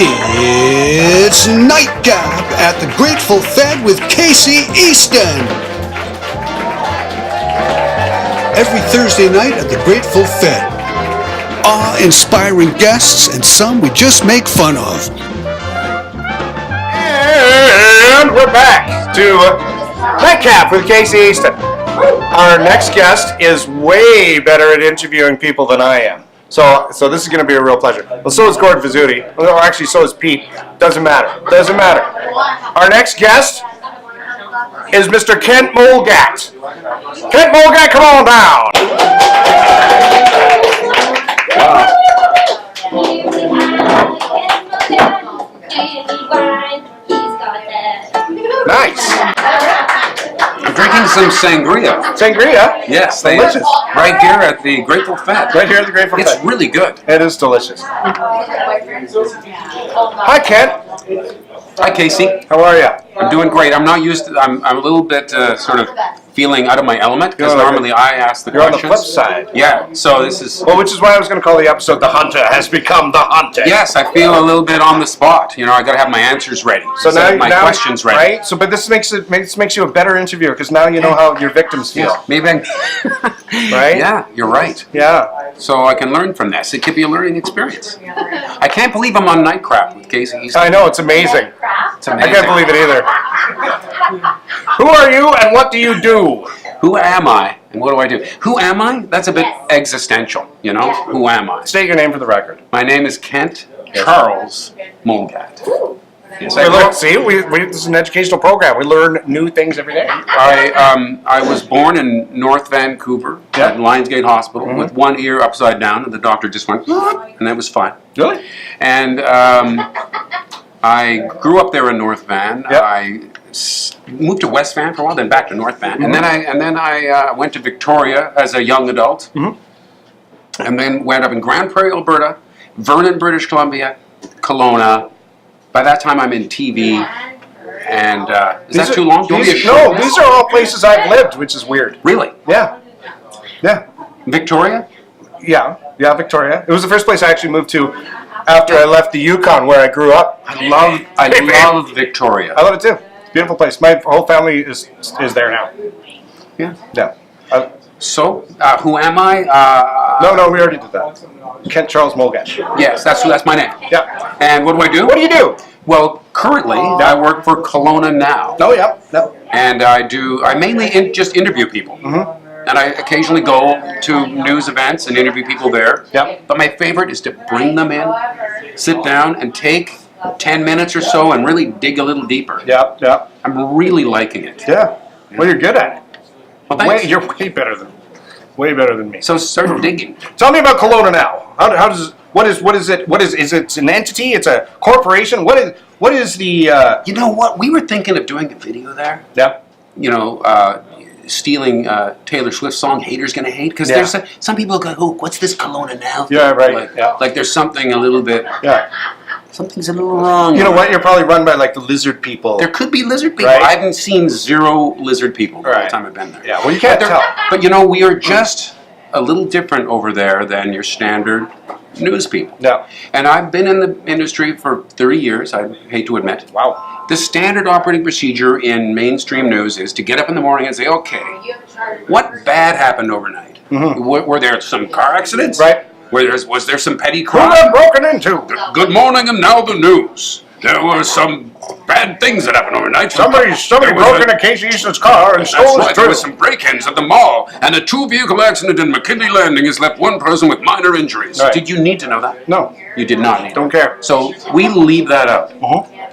It's Nightgap at the Grateful Fed with Casey Easton. Every Thursday night at the Grateful Fed. Awe-inspiring guests and some we just make fun of. And we're back to Nightcap with Casey Easton. Our next guest is way better at interviewing people than I am. So this is going to be a real pleasure. Well, so is Gord Vizzuti. Or actually, so is Pete. Doesn't matter. Our next guest is Mr. Kent Molgat. Kent Molgat, come on down. Nice. I'm drinking some sangria. Sangria? Yes, Delicious. Right here at the Grateful Fed. Right here at the Grateful Fed. It's really good. It is delicious. Hi, Kent. Hi, Casey. How are you? I'm doing great. I'm not used to. I'm a little bit sort of feeling out of my element because normally I ask the questions. You're on the flip side. Yeah. So this is. Well, which is why I was going to call the episode "The Hunter Has Become the Hunted." Yes, I feel a little bit on the spot. You know, I got to have my answers ready. So now my questions ready. Right. So, but this makes you a better interviewer because now you know how your victims feel. Yes, maybe. Right. Yeah, you're right. Yeah. So I can learn from this. It could be a learning experience. I can't believe I'm on Nightcap with Casey Easton. I know, it's amazing. It's amazing. I can't believe it either. Who are you and what do you do? Who am I and what do I do? Who am I? That's a bit existential, you know? Who am I? State your name for the record. My name is Kent Charles Molgat. Yes, Hey, look, see, this is an educational program. We learn new things every day. I was born in North Vancouver at Lionsgate Hospital with one ear upside down, and the doctor just went, and that was fine. Really? And I grew up there in North Van. Yep. I moved to West Van for a while, then back to North Van, and then I went to Victoria as a young adult, and then wound up in Grand Prairie, Alberta, Vernon, British Columbia, Kelowna. By that time, I'm in TV, and is that too long? No, these are all places I've lived, which is weird. Really? Yeah. Victoria? Yeah, Victoria. It was the first place I actually moved to after I left the Yukon where I grew up. I love Victoria. I love it too. It's a beautiful place. My whole family is there now. Yeah. So, who am I? No, we already did that. Kent Charles Molgat. Yes, that's my name. Yeah. And what do I do? What do you do? Well, currently I work for Kelowna Now. Oh, yeah. No. And I mainly just interview people. And I occasionally go to news events and interview people there. Yep. But my favorite is to bring them in, sit down, and take 10 minutes or so and really dig a little deeper. Yeah. I'm really liking it. Yeah. Well, you're good at it. Well, You're way better than me. So start digging. Tell me about Kelowna Now. What is it? Is it an entity? It's a corporation? What is the? You know what? We were thinking of doing a video there. Yeah. You know, stealing Taylor Swift's song "Haters Gonna Hate" because there's some people go, "Oh, what's this Kelowna Now thing?" Yeah, right. Like there's something a little bit. Yeah. Something's a little wrong. You know what? You're probably run by like the lizard people. There could be lizard people. Right? I haven't seen zero lizard people the whole time I've been there. Yeah. Well, you can't tell. But you know, we are just a little different over there than your standard news people. Yeah. And I've been in the industry for 30 years, I hate to admit. Wow. The standard operating procedure in mainstream news is to get up in the morning and say, okay, what bad happened overnight? Were there some car accidents? Right. Was there some petty Who crime? got broken into? Good morning, and now the news. There were some bad things that happened overnight. Somebody broke into Casey Easton's car and stole his There drill. were some break-ins at the mall, and a two-vehicle accident in McKinley Landing has left one person with minor injuries. Right. Did you need to know that? No. You did not need Don't to. care. So we leave that out.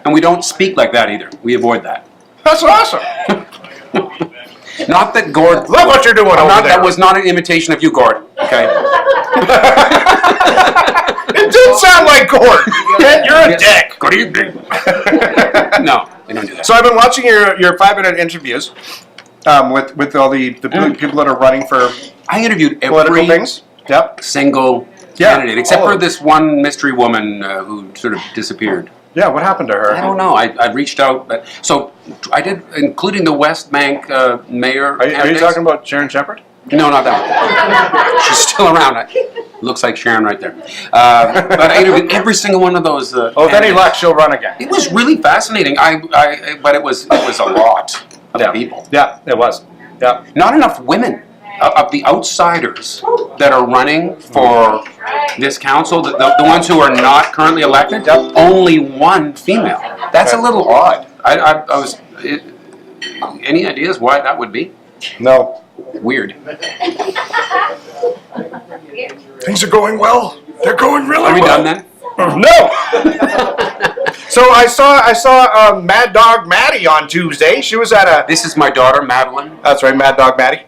And we don't speak like that either. We avoid that. That's awesome. Not that Gord... Love what you're doing over there. That was not an imitation of you, Gord. Okay? It did sound like Gord. Kent, you're a dick. Good evening. No, they don't do that. So I've been watching your 5-minute interviews with all the people that are running for I interviewed political every things. Yep. single candidate, except for this one mystery woman who sort of disappeared. Yeah, what happened to her? I don't know. I reached out, but so I did, including the West Bank mayor. Are you talking about Sharon Shepherd? No, not that one. She's still around. Looks like Sharon right there. But I interviewed every single one of those. Then he candidates. left. She'll run again. It was really fascinating. But it was a lot of people. Yeah, it was. Yeah. Not enough women of the outsiders that are running for this council. The ones who are not currently elected. Only one female. That's a little odd. I was. Any ideas why that would be? No. Weird. Things are going well. They're going really well. Are we done then? No. So I saw Mad Dog Maddie on Tuesday. She was at a. This is my daughter, Madeline. That's right, Mad Dog Maddie.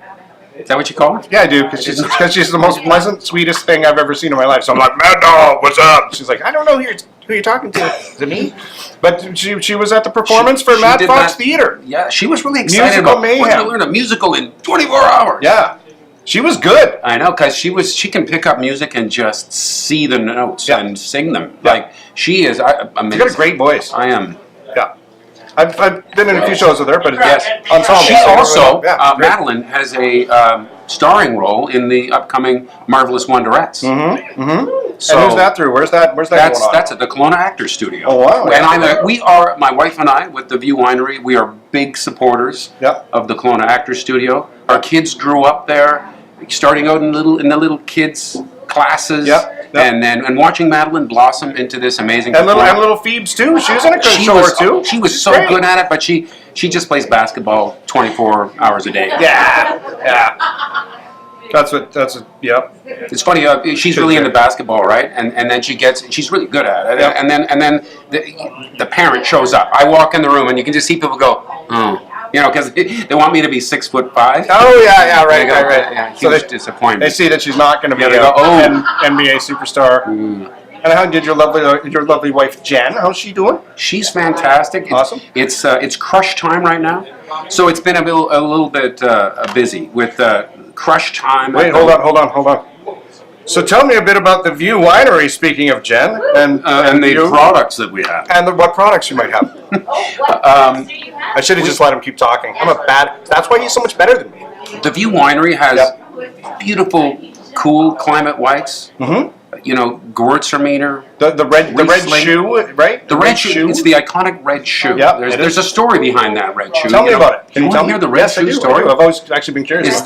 Is that what you call her? Yeah, I do, because she's the most pleasant, sweetest thing I've ever seen in my life. So I'm like, Mad Dog, what's up? She's like, I don't know who you're talking to. Is it me? But she was at the performance for Mad Fox Theater. Yeah, she was really excited Musical about mayhem. wanting to learn a musical in 24 hours. Yeah, she was good. I know, because she can pick up music and just see the notes and sing them. Yeah. Like, she is amazing. She's got a great voice. I am. Yeah. I've been in a few shows with her, but Yes. ensemble. She also, great. Madeline, has a starring role in the upcoming Marvelous Wonderettes. So And who's that through? Where's that going on? That's at the Kelowna Actors Studio. Oh, wow. And we are, my wife and I, with the View Winery, we are big supporters Yep. of the Kelowna Actors Studio. Our kids grew up there, starting out in the little kids classes, Yep. and watching Madeline blossom into this amazing And performer. little Phoebes too. She was in a good show or two. She was so Great. good at it, but she just plays basketball 24 hours a day. Yeah. That's yep. It's funny. She's really into basketball, right? And then she's really good at it. Yep. And then the parent shows up. I walk in the room and you can just see people go, oh, because they want me to be 6'5". Oh yeah, right. Yeah, So huge disappointment. they see that she's not going to be Yeah, they go, oh. an NBA superstar. And how did your lovely wife Jen? How's she doing? She's fantastic. Awesome. It's crush time right now, so it's been a little bit busy with crush time. Wait, hold on. So tell me a bit about the View Winery. Speaking of Jen and the View, products that we have. and what products you might have. I should have just let him keep talking. That's why he's so much better than me. The View Winery has beautiful, cool climate whites. Gewürztraminer. The red shoe, right? The red shoe. It's the iconic red shoe. Yep, There's a story behind that red shoe. Tell me about it. Can you tell me? hear the red shoe story? I've always actually been curious.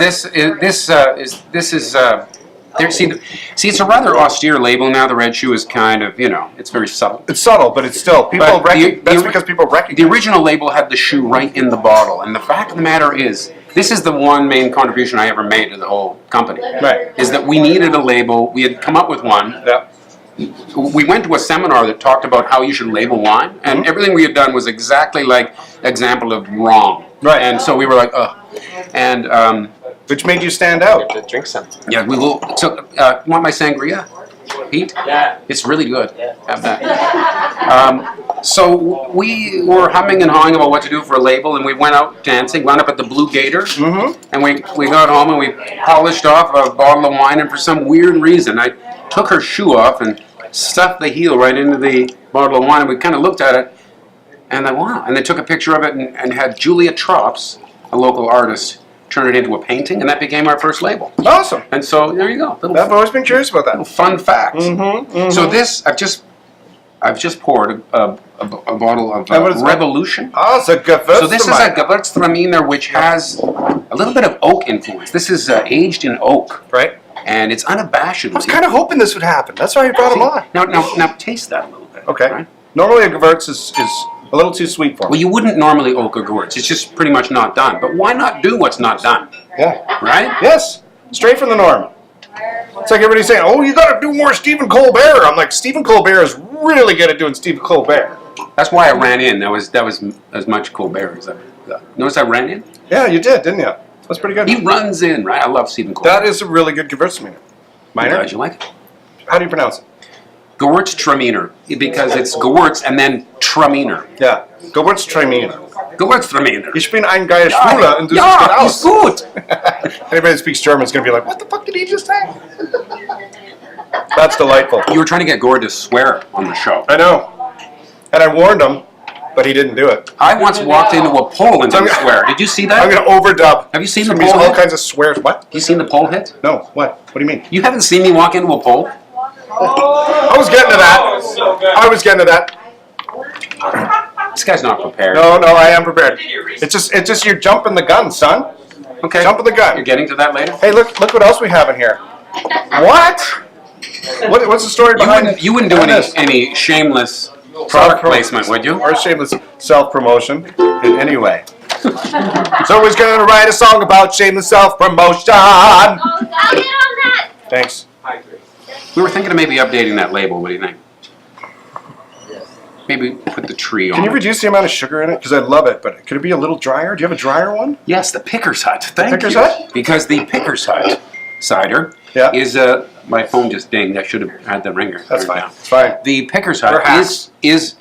It's a rather austere label now. The red shoe is kind of, it's very subtle. It's subtle, but it's still that's because people recognize. The original label had the shoe right in the bottle, and the fact of the matter is, this is the one main contribution I ever made to the whole company. Right. Is that we needed a label. We had come up with one. Yeah. We went to a seminar that talked about how you should label wine, and everything we had done was exactly like example of wrong. Right. And so we were like, ugh. And Which made you stand out. To drink something. yeah, we will. So, want my sangria, Pete? Yeah. It's really good. Yeah. Have that. So we were humming and hawing about what to do for a label, and we went out dancing, wound up at the Blue Gator, and we got home and we polished off a bottle of wine, and for some weird reason, I took her shoe off and stuffed the heel right into the bottle of wine, and we kind of looked at it, and then wow, and they took a picture of it and had Julia Trops, a local artist, turn it into a painting, and that became our first label. Awesome. And so there you go. I've always been curious about that. Fun facts. So this, I've just poured a bottle of what is that? Revolution. Oh, it's a Gewürztraminer. So this is a Gewürztraminer which has a little bit of oak influence. This is aged in oak, right? and it's unabashedly. I was kind of hoping this would happen. That's why I brought him on. Now taste that a little bit. Okay. Right? Normally a Gewürz is a little too sweet for me. Well, you wouldn't normally oak a Gewürz. It's just pretty much not done. But why not do what's not done? Yeah. Right? Yes. Straight from the norm. It's like everybody's saying, "Oh, you got to do more Stephen Colbert." I'm like, Stephen Colbert is really good at doing Stephen Colbert. That's why I ran in. That was as much Colbert as I. Notice I ran in. Yeah, you did, didn't you? That's pretty good. He runs in, right? I love Stephen Colbert. That is a really good Gewürztraminer. Minor? Glad you like it. How do you pronounce it? Gewürztraminer, because it's Gewürz and then Traminer. Yeah. Gewürztraminer. Gewürztraminer. Ich bin ein geiler Schwuler und du siehst Ja, gut ist aus. gut. Anybody that speaks German is going to be like, what the fuck did he just say? That's delightful. You were trying to get Gord to swear on the show. I know. And I warned him but he didn't do it. I once walked into a pole and didn't swear. Did you see that? I'm going to overdub. Have you seen It's the gonna be pole all hit? kinds of swears. What? You seen the pole hit? No. What do you mean? You haven't seen me walk into a pole? I was getting to that. I was getting to that. This guy's not prepared. No, I am prepared. It's just you're jumping the gun, son. Okay. Jumping the gun. You're getting to that later? Hey, look what else we have in here. What? What's the story behind You wouldn't do this? any shameless product placement, would you? Or shameless self-promotion in any way. So we're going to write a song about shameless self-promotion. I'll get on that. Thanks. We were thinking of maybe updating that label. What do you think? Maybe put the tree on Can you it. reduce the amount of sugar in it? Because I love it, but could it be a little drier? Do you have a drier one? Yes, the Picker's Hut. Thank Picker's you. Hut? Because the Picker's Hut cider Yeah. is my phone just dinged. I should have had the ringer. That's turned fine. down. It's fine. The Picker's We're Hut hacks. is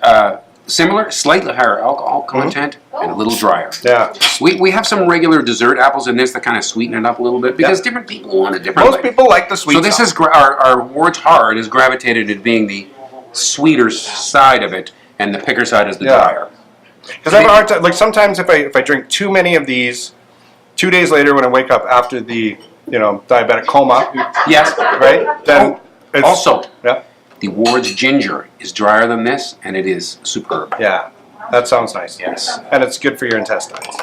similar, slightly higher alcohol content and a little drier. Yeah. We have some regular dessert apples in this that kind of sweeten it up a little bit because different people want it differently. Most people like the sweet So this stuff. is our Ward's Hard is gravitated to being the sweeter side of it, and the Picker's Hut is the Yeah. drier. Because I have a hard time. Like sometimes if I drink too many of these, 2 days later when I wake up after the diabetic coma, Yes. right? Then it's, Also, yeah, the Ward's Ginger is drier than this, and it is superb. yeah, that sounds nice. Yes. And it's good for your intestines.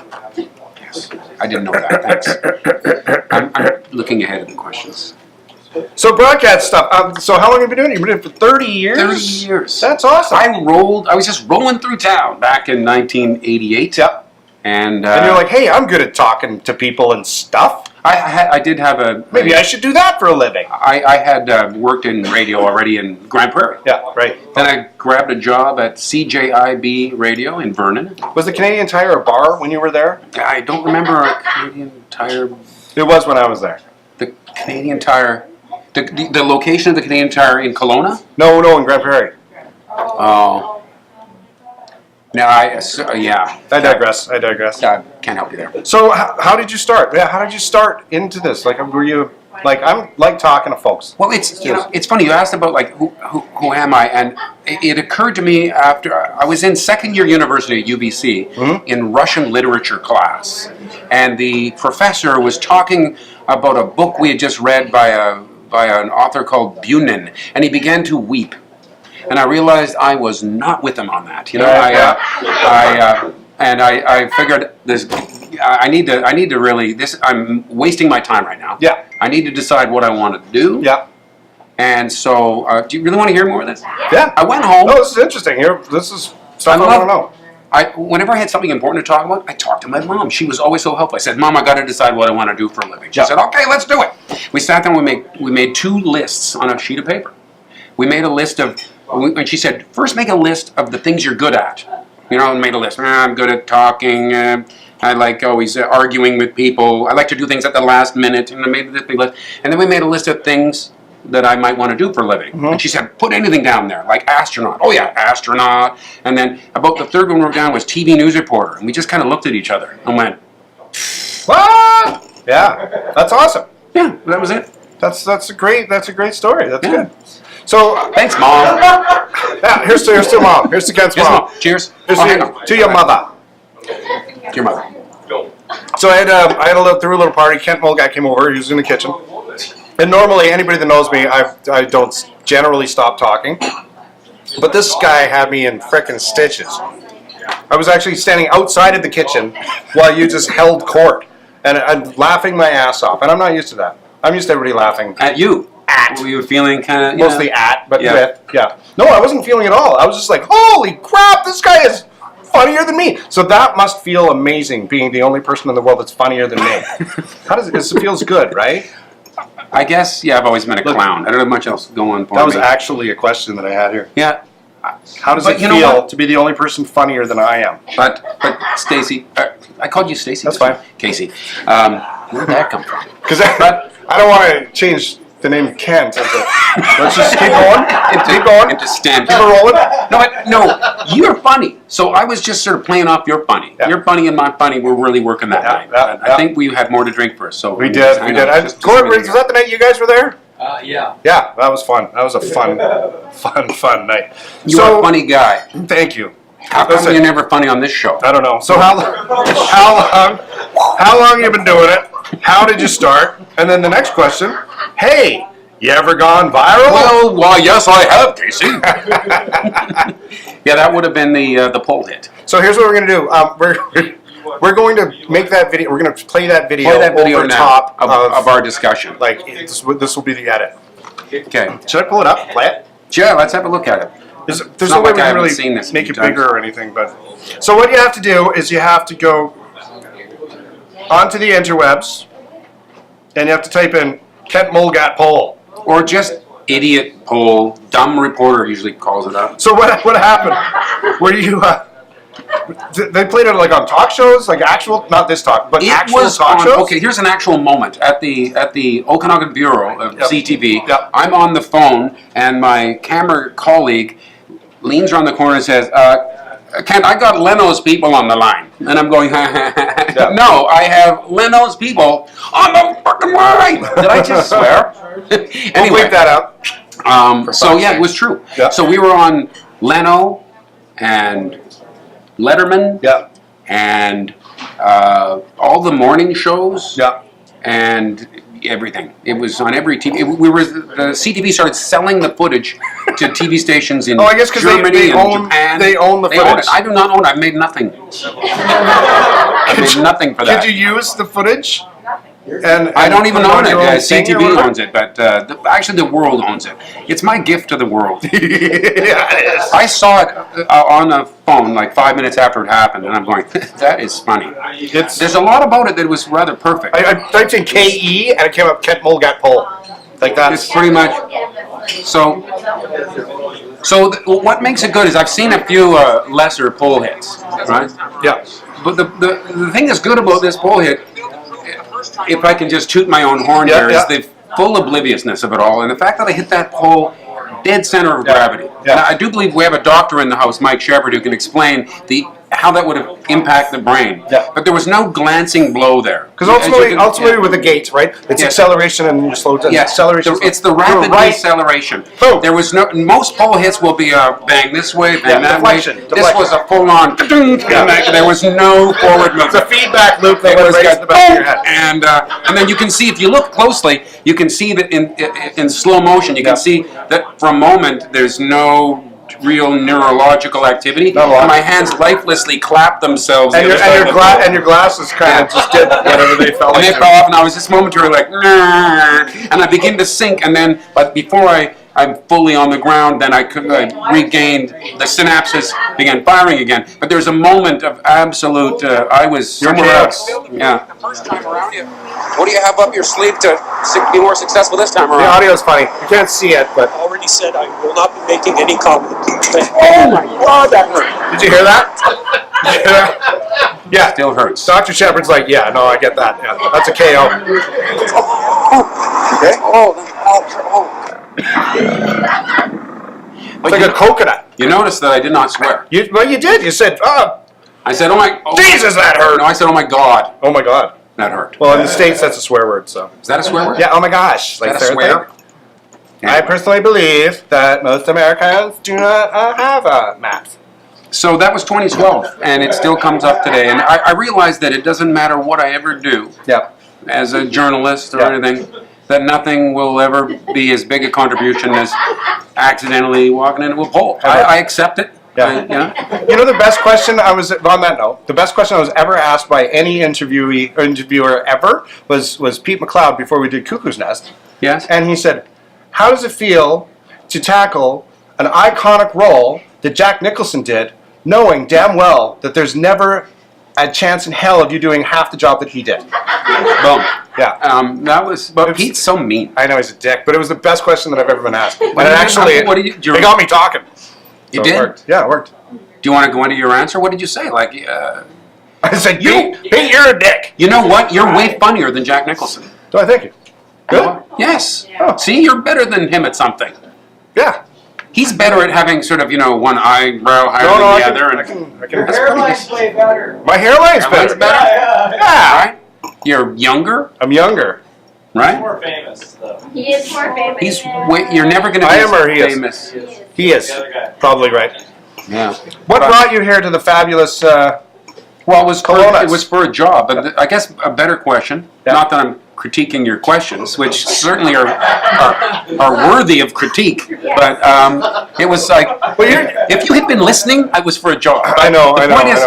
Yes. I didn't know that. Thanks. I'm looking ahead of the questions. So broadcast stuff. So how long have you been doing it? You've been doing it for 30 years. 30 years. That's awesome. I was just rolling through town back in 1988. Yep. And you're like, hey, I'm good at talking to people and stuff. I did have a... Maybe I should do that for a living. I had worked in radio already in Grand Prairie. Yeah, right. Then I grabbed a job at CJIB Radio in Vernon. Was the Canadian Tire a bar when you were there? I don't remember a Canadian Tire... It was when I was there. The Canadian Tire... The location of the Canadian Tire in Kelowna? No, in Grand Prairie. Oh. No, yeah. I digress. I can't help you there. So how did you start? Yeah, how did you start into this? Like, were you like I'm like talking to folks? Well, it's funny you asked about like who am I, and it occurred to me after I was in second year university at UBC in Russian literature class, and the professor was talking about a book we had just read by an author called Bunin, and he began to weep. And I realized I was not with him on that. You know, I figured this. I need to really. I'm wasting my time right now. Yeah. I need to decide what I want to do. Yeah. And so, do you really want to hear more of this? Yeah. I went home. Oh, this is interesting. This is stuff I want to know. Whenever I had something important to talk about, I talked to my mom. She was always so helpful. I said, "Mom, I got to decide what I want to do for a living." She said, "Okay, let's do it." We sat down. We made 2 lists on a sheet of paper. We made a list of. And she said, first make a list of the things you're good at. You know, and made a list. I'm good at talking. I like always arguing with people. I like to do things at the last minute. And I made this big list. And then we made a list of things that I might want to do for a living. And she said, put anything down there, like astronaut. Oh yeah, astronaut. And then about the third one we were down was TV news reporter. And we just kind of looked at each other and went, What? Yeah, that's awesome. yeah, that was it. That's a great story. That's good. So Thanks, Mom. yeah, here's to mom. Here's to Kent's Yes, mom. Mom. Cheers. Here's Hang on. to your mother. Your mother. So I threw a little party. Kent Molgat came over. He was in the kitchen. And normally, anybody that knows me, I don't generally stop talking. But this guy had me in frickin' stitches. I was actually standing outside of the kitchen while you just held court. And I'm laughing my ass off. And I'm not used to that. I'm used to everybody laughing. At you. At. Were you feeling kind of... Mostly at, but Yeah. with. Yeah. No, I wasn't feeling it all. I was just like, holy crap, this guy is funnier than me. So that must feel amazing, being the only person in the world that's funnier than me. How does it feels good, right? I guess, yeah, I've always been a clown. I don't have much else going for me. That was actually a question that I had here. Yeah. How does But it you know feel what? to be the only person funnier than I am? But Stacy, I called you Stacy. That's fine. Casey. Where'd that come from? Because I don't want to change the name Kent. Let's just keep going. Keep going. Into stand. Keep it rolling. No, you're funny. So I was just sort of playing off your funny. Yeah. Your funny and my funny were really working that night. I think we had more to drink first. So We did. Corbin, was that the night you guys were there? Yeah. Yeah, that was fun. That was a fun night. You're a funny guy. Thank you. How come you're never funny on this show? I don't know. So how long you been doing it? How did you start? And then the next question, hey, you ever gone viral? Well, why, yes, I have, Casey. Yeah, that would have been the poll hit. So here's what we're gonna do. We're going to make that video. We're going to play that video over now top of our discussion. Like this will be the edit. Okay. Should I pull it up? Play it. Yeah, let's have a look at it. There's no way we can really make it bigger or anything. But so what you have to do is you have to go onto the interwebs, and you have to type in Kent Molgat poll. Or just idiot poll. Dumb reporter usually calls it up. So what happened? Were you? They played it like on talk shows, like actual, not this talk, but actual talk shows. Okay, here's an actual moment at the Okanagan Bureau of CTV. Yep. I'm on the phone, and my camera colleague leans around the corner and says, Kent, I got Leno's people on the line. And I'm going, no, I have Leno's people on the fucking line. Did I just swear? Anyway, we'll bleep that out. So yeah, it was true. Yep. So we were on Leno and Letterman, Yeah. and all the morning shows, Yeah. and everything. It was on every TV. The CTV started selling the footage to TV stations in I guess because Germany they and own Japan. they own the footage. I do not own it. I made nothing. I made nothing for that. Could you use the footage? And I don't even own it. CTV owns owns it, but actually the world owns it. It's my gift to the world. Yeah, it is. I saw it on the phone like 5 minutes after it happened, and I'm going, that is funny. There's a lot about it that was rather perfect. I typed in KE and it came up Kent Molgat poll. Like that. It's pretty much. So what makes it good is I've seen a few lesser poll hits, right? Yeah. But the thing that's good about this poll hit, if I can just toot my own horn here, is the full obliviousness of it all, and the fact that I hit that poll dead center of gravity. Yeah. And I do believe we have a doctor in the house, Mike Shepard, who can explain how that would have impacted the brain. Yeah. But there was no glancing blow there. Because ultimately with the gates, right? It's acceleration and you slow down. Yes, acceleration. it's the rapid deceleration. Boom. There was no. Most pole hits will be a bang this way, bang that deflection, way. deflection. This was a full-on. There was no forward movement. It's a feedback loop that It was was raised in the back of your head. and then you can see, if you look closely, you can see that in slow motion, you can see that for a moment there's no real neurological activity. Not a lot. My hands lifelessly clapped themselves. And your glasses kind of just did whatever they felt and like. they fell off, and I was just momentarily like, "Nah," and I began to sink, and then, but before I'm fully on the ground, then I regained the synapses, began firing again. But there's a moment of absolute, I was somewhere else. Yeah. First time around, what do you have up your sleeve to be more successful this time around? The audio's funny. You can't see it, but. I already said I will not be making any comment. Oh my God, that hurt. Did you hear that? Did you hear that? Yeah. Still hurts. Dr. Shepard's like, yeah, no, I get that. Yeah, that's a KO. Okay. It's like a coconut. You noticed that I did not swear. Well, you did. You said, I said, oh my... Jesus, that hurt. No, I said, oh my God. Oh my God. That hurt. Well, in the States, that's a swear word, so. Is that a swear word? Yeah, oh my gosh. Is that a swear? I personally believe that most Americans do not have maps. So that was 2012, and it still comes up today. And I realized that it doesn't matter what I ever do as a journalist or anything, that nothing will ever be as big a contribution as accidentally walking into a poll. I accept it. Yeah. You know the best question on that note, the best question I was ever asked by any interviewer ever was Pete McLeod before we did Cuckoo's Nest. Yes. And he said, how does it feel to tackle an iconic role that Jack Nicholson did, knowing damn well that there's never a chance in hell of you doing half the job that he did? Boom. Yeah. But Pete's so mean. I know he's a dick, but it was the best question that I've ever been asked. And it got me talking. You So did? It worked. Yeah, it worked. Do you want to go into your answer? What did you say? Like, I said, Pete, you're a dick. You know what? You're way funnier than Jack Nicholson. Do I thank you? Good? Yes. Oh. See, you're better than him at something. Yeah. He's better at having sort of, one eyebrow higher than the other. I can. Hairline's way better. My hairline's better. Yeah. Right? You're younger. I'm younger. Right? More famous, though. He is more famous. You're never going to be I am, or he is? famous. He is. The other guy. Probably right. Yeah. What brought you here to the fabulous? Well, Kelowna? it was for a job, but I guess a better question. Yeah. Not that I'm critiquing your questions, which certainly are worthy of critique. But it was like, if you had been listening, I was for a job. But I know. the point is,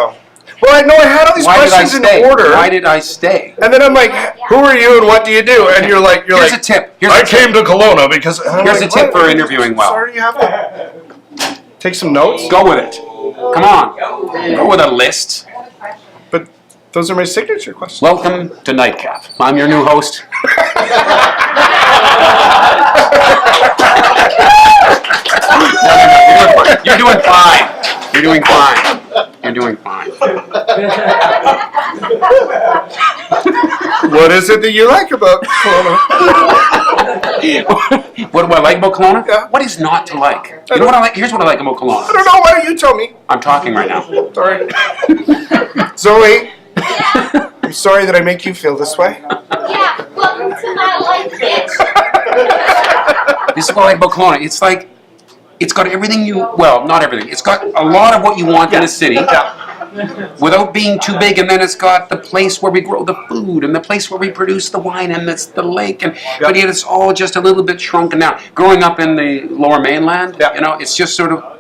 Well, I know I had all these why did I questions stay? in order. Why did I stay? And then I'm like, who are you and what do you do? And you're like, Here's a tip. I came to Kelowna because. And I'm Here's like, a tip what? for interviewing well. Sorry, you have to take some notes. Go with it. Come on. Go with a list. But those are my signature questions. Welcome to Nightcap. I'm your new host. You're doing fine. You're doing fine. You're doing fine. What is it that you like about Kelowna? What do I like about Kelowna? Yeah. What is not to like? You know what I like? Here's what I like about Kelowna. I don't know. Why don't you tell me? I'm talking right now. Sorry. Zoe, I'm sorry that I make you feel this way. Yeah, welcome to my life, bitch. This is what I like about Kelowna. It's like, it's got everything well, not everything. It's got a lot of what you want in a city. Yeah. Without being too big, and then it's got the place where we grow the food, and the place where we produce the wine, and it's the lake, and but yet it's all just a little bit shrunken down. Growing up in the Lower Mainland, it's just sort of,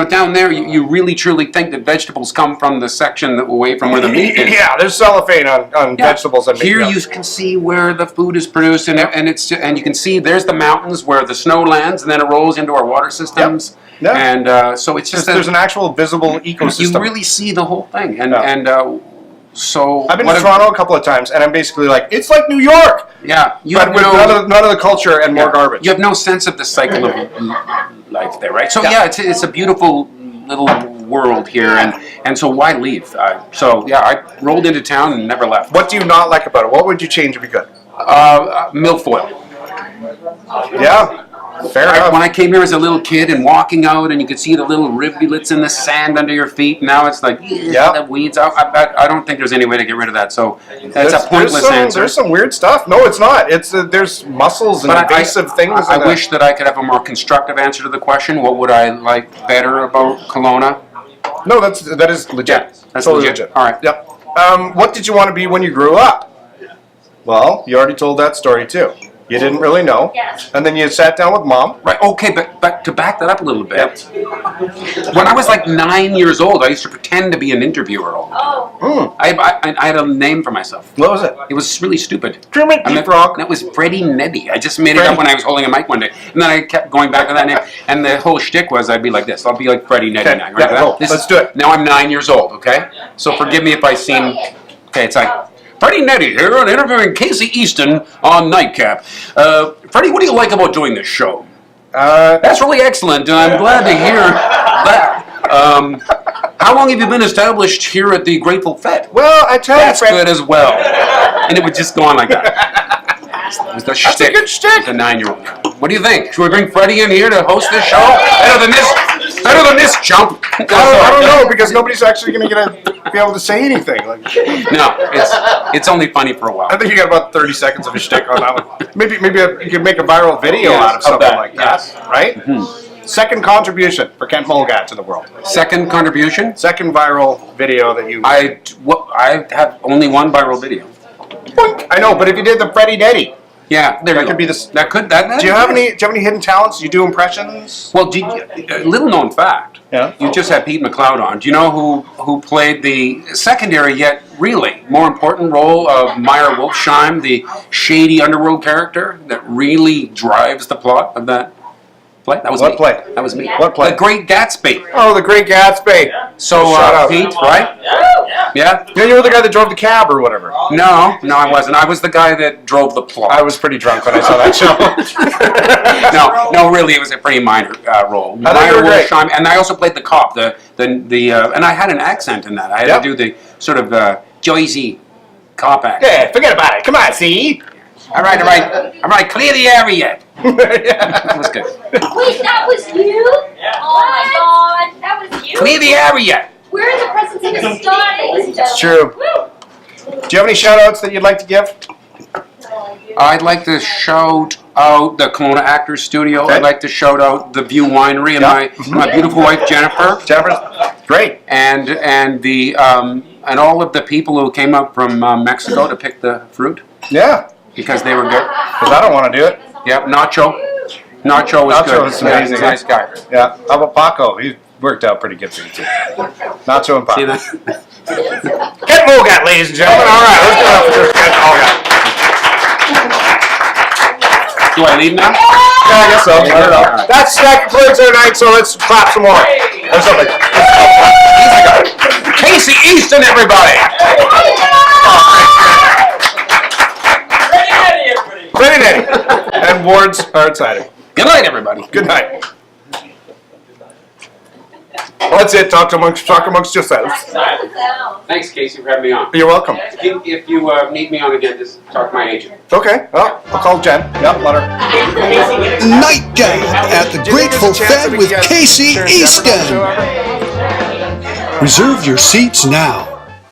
down there you really truly think that vegetables come from the section away from where the meat is. Yeah, there's cellophane on vegetables and meat. Here you can see where the food is produced, and and you can see there's the mountains where the snow lands, and then it rolls into our water systems. Yeah. And so it's just there's an actual visible ecosystem. You really see the whole thing, so I've been to Toronto a couple of times, and I'm basically like, it's like New York. Yeah, but with none of the culture and more garbage. You have no sense of the cycle of life there, right? So it's a beautiful little world here, and so why leave? I rolled into town and never left. What do you not like about it? What would you change if you could? Milfoil. Yeah. Fair enough. When I came here as a little kid and walking out, and you could see the little rivulets in the sand under your feet. Now it's like the weeds. I don't think there's any way to get rid of that. So that's a pointless answer. There's some weird stuff. No, it's not. It's there's mussels and invasive things. I wish that I could have a more constructive answer to the question. What would I like better about Kelowna? No, that is legit. Yeah, that's totally legit. All right. Yep. What did you want to be when you grew up? Well, you already told that story too. You didn't really know. Yes. And then you sat down with Mom. Right, okay, but to back that up a little bit, when I was like 9 years old, I used to pretend to be an interviewer. Oh. I had a name for myself. What was it? It was really stupid. Kermit the Frog. That was Freddie Neddy. I just made it up when I was holding a mic one day. And then I kept going back to that name. And the whole shtick was I'd be like this. I'll be like Freddie Neddy now. Right? Let's do it. Now I'm 9 years old, okay? So forgive me if I seem... Okay, it's like... Freddie Neddy here, and interviewing Casey Easton on Nightcap. Freddie, what do you like about doing this show? That's really excellent, and I'm glad to hear that. How long have you been established here at the Grateful Fed? Well, I tell That's you, good as well. And it would just go on like that. It was the That's a good shtick. The 9-year-old. What do you think? Should we bring Freddie in here to host this show? Better than this chump. I don't know, because nobody's actually going to be able to say anything. No, it's only funny for a while. I think you got about 30 seconds of a shtick on that one. Maybe you could make a viral video out of something like that, right? Mm-hmm. Second contribution for Kent Molgat to the world. Second contribution? Second viral video that you... I have only one viral video. I know, but if you did the Freddie Neddy... Yeah, that could be this. Do you have any hidden talents? Do you do impressions? Well, little known fact. Yeah. You just had Pete McLeod on. Do you know who played the secondary yet really more important role of Meyer Wolfsheim, the shady underworld character that really drives the plot of that play? That was what me. Play? That was me. What play? The Great Gatsby. Oh, The Great Gatsby. So Pete, right? Yeah. You were the guy that drove the cab or whatever. No, I wasn't. I was the guy that drove the plot. I was pretty drunk when I saw that show. no, really, it was a pretty minor role. I thought you were great. And I also played the cop. And I had an accent in that. I had to do the sort of Jersey cop accent. Yeah, forget about it. Come on, see. All right. Clear the area. That was good. Wait, that was you? Yeah. Oh my God, that was you? Clear the area. We're in the presence of the stars. It's true. Do you have any shout-outs that you'd like to give? I'd like to shout out the Kelowna Actors Studio. Okay. I'd like to shout out the View Winery and my beautiful wife Jennifer. Jennifer, great. And the and all of the people who came up from Mexico to pick the fruit Yeah, because they were good. because I don't want to do it. Yep, Nacho was Nacho good. was Yeah, amazing. he's a nice guy. Yeah, how about Paco? He worked out pretty good for you too. Nacho and See Paco. that? Kent Molgat, ladies and gentlemen. All right, let's give it up for Kent Molgat. Do I leave now? Yeah, I guess so. I don't know. Alright. That concludes our night, so let's clap some more. Or something. Easy guy. Casey Easton, everybody. Ready, Eddie. And Ward's hard cider. Good night, everybody. Good night. Well, that's it. Talk amongst yourselves. Thanks, Casey, for having me on. You're welcome. If you need me on again, just talk to my agent. Okay. Well, I'll call Jen. Yep, let her. Nightgap at the Grateful Fed with Casey Easton. Reserve your seats now.